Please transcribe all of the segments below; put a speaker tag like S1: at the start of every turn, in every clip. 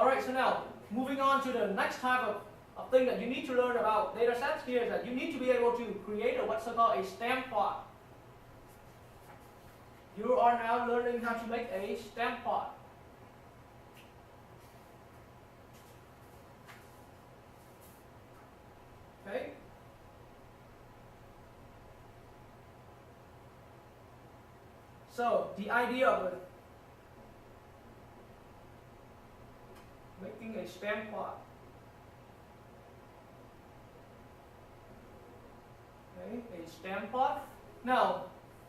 S1: Alright, so now moving on to the next type of thing that you need to learn about data sets here is that you need to be able to create what's called a stem plot. You are now learning how to make a stem plot. Okay? So the idea of it, making a stem plot. Okay, a stem plot. Now,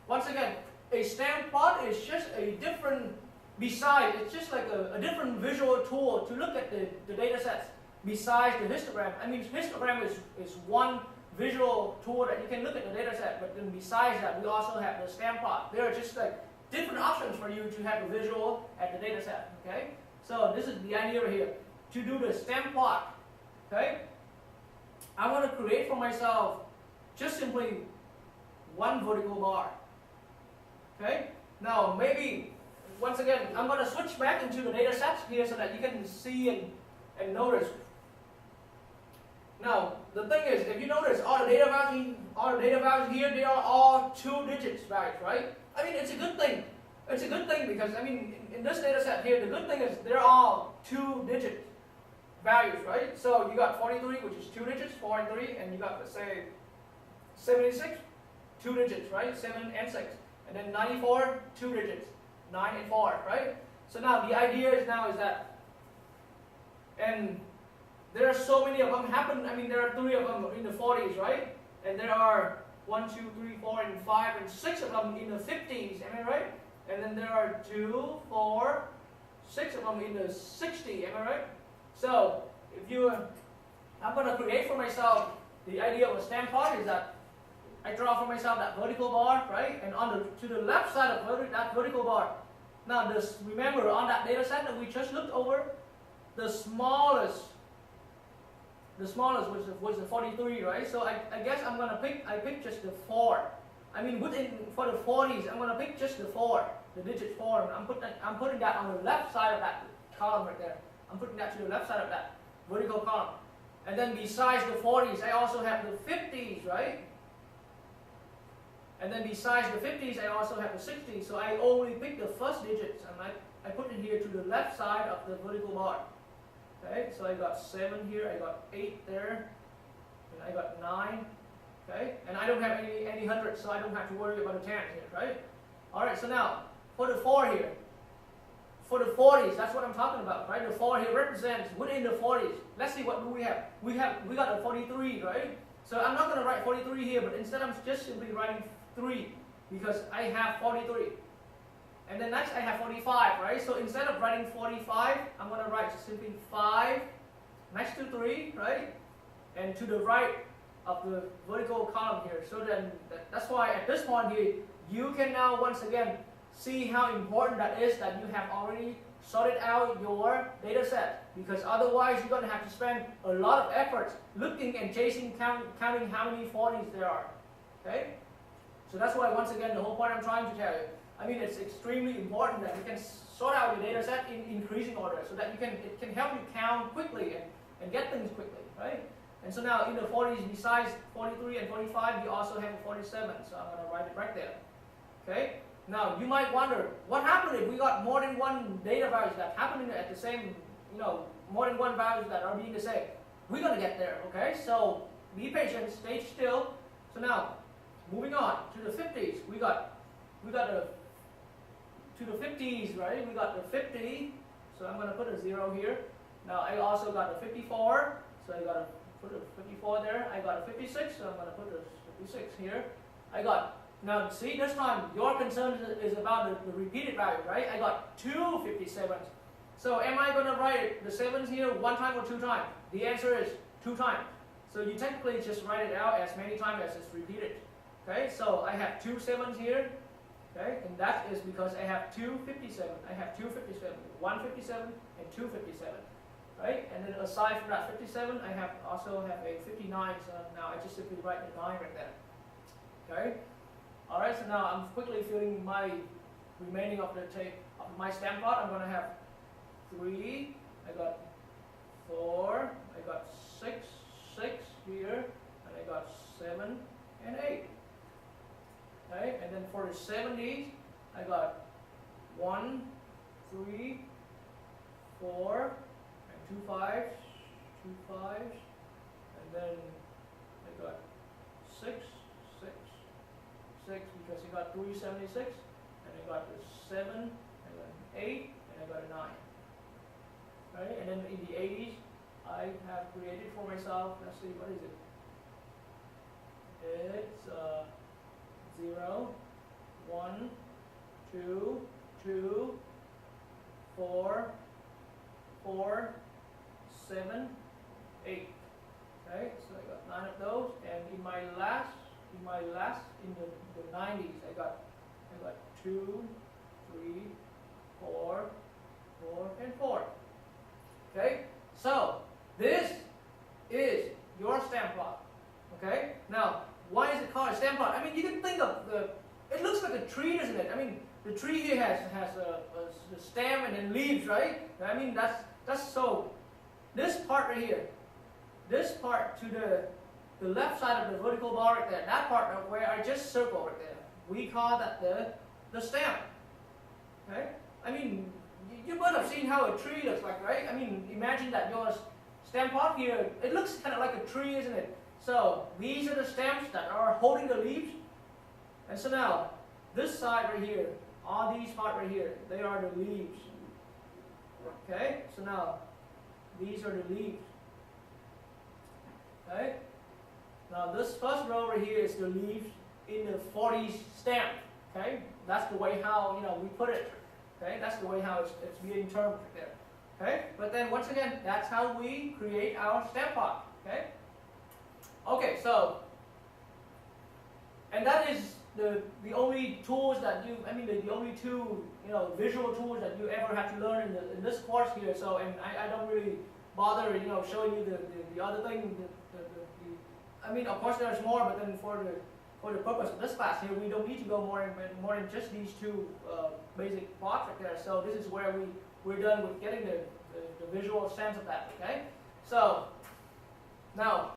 S1: once again, a stem plot is just a different, besides, it's just like a different visual tool to look at the data sets besides the histogram. I mean, histogram is one visual tool that you can look at the data set, but then besides that, we also have the stem plot. There are just like different options for you to have a visual at the data set, okay? So this is the idea here. To do the stem plot, okay? I want to create for myself just simply one vertical bar, okay? Now maybe, once again, I'm going to switch back into the data sets here so that you can see and notice. Now, the thing is, if you notice, all the data values here, they are all 2 digits values, right? I mean, it's a good thing. It's a good thing because, I mean, in this data set here, the good thing is they're all 2-digit values, right? So you got 43, which is 2 digits, 4 and 3, and you got, let's say, 76, 2 digits, right? 7 and 6. And then 94, 2 digits, 9 and 4, right? So now the idea is that, and there are so many of them happen. I mean, there are 3 of them in the 40s, right? And there are 1, 2, 3, 4, and 5, and 6 of them in the 50s, am I right? And then there are 2, 4, 6 of them in the 60s, am I right? So, I'm going to create for myself, the idea of a stem plot is that I draw for myself that vertical bar, right? And to the left side of that vertical bar. Now, remember on that data set that we just looked over, the smallest was the 43, right? So I guess I pick just the 4. I mean, for the 40s, I'm gonna pick just the 4, the digit 4. I'm putting that on the left side of that column right there. I'm putting that to the left side of that vertical column. And then besides the 40s, I also have the 50s, right? And then besides the 50s, I also have the 60s. So I only pick the first digits, and I put it here to the left side of the vertical bar. Okay, so I got 7 here, I got 8 there, and I got 9. Okay, and I don't have any hundreds, so I don't have to worry about the 10s here, right? All right, so now for the 4 here, for the 40s, that's what I'm talking about, right? The 4 here represents within the 40s. Let's see what do we have. We got a 43, right? So I'm not going to write 43 here, but instead I'm just simply writing 3 because I have 43. And then next I have 45, right? So instead of writing 45, I'm going to write simply 5 next to 3, right? And to the right of the vertical column here. So then that's why at this point here, you can now once again see how important that is that you have already sorted out your data set. Because otherwise you're going to have to spend a lot of effort looking and counting how many 40s there are. Okay? So that's why once again the whole point I'm trying to tell you. I mean, it's extremely important that you can sort out your data set in increasing order so that it can help you count quickly and get things quickly, right? And so now in the 40s, besides 43 and 45, we also have a 47. So I'm going to write it right there. Okay? Now you might wonder, what happened if we got more than one data values that happening at the same, more than one values that are being the same? We're going to get there, okay? So be patient, stay still. So now, moving on to the 50s, we got to the 50s, right? We got the 50, so I'm going to put a 0 here. Now I also got a 54, so I got to put a 54 there. I got a 56, so I'm going to put a 56 here. Now see, this time your concern is about the repeated value, right? I got 2 57s. So am I going to write the 7s here 1 time or 2 times? The answer is 2 times. So you technically just write it out as many times as it's repeated. Okay, so I have 2 7s here. Okay, and that is because I have 2 57. I have 2 57, 1 57, and 2 57. Right? And then aside from that 57, I also have a 59. So now I just simply write the 9 right there. Okay. All right. So now I'm quickly filling my remaining of the tape of my stem plot. I'm going to have 3, I got 4, I got 6 here, and I got 7 and 8. Okay, and then for the 70s, I got 1, 3, 4, and 2 5s, and then I got 6, because I got 376, and I got the 7, and then 8, and I got a 9. Right, and then in the 80s, I have created for myself, let's see, what is it? It's 0, 1, 2, 2, 4, 4, 7, 8. Okay, so I got 9 of those, and in my last in the 90s, I got 2, 3, 4, and 4. Okay, so this is your stamp plot. Okay, now why is it called a stamp plot? I mean, you can think of it looks like a tree, doesn't it? I mean, the tree here has a stem and then leaves, right? I mean, that's so. This part right here, this part to the left side of the vertical bar right there, that part right where I just circled right there, we call that the stamp. Okay, I mean, you might have seen how a tree looks like, right? I mean, imagine that your stamp plot here, it looks kind of like a tree, isn't it? So these are the stamps that are holding the leaves. And so now, this side right here, all these parts right here, they are the leaves. Okay, so now, these are the leaves. Okay, now this first row right here is the leaves in the 40s stamp. Okay, that's the way how, we put it. Okay, that's the way how it's being termed right there. Okay, but then once again, that's how we create our stamp plot. Okay, okay, so, and that is the only tools that the only two visual tools that you ever have to learn in this course here. So, and I don't really bother showing you the other thing. I mean, of course there's more, but then for the purpose of this class here, we don't need to go more than just these two basic plots right there. So this is where we're done with getting the visual sense of that. Okay, so now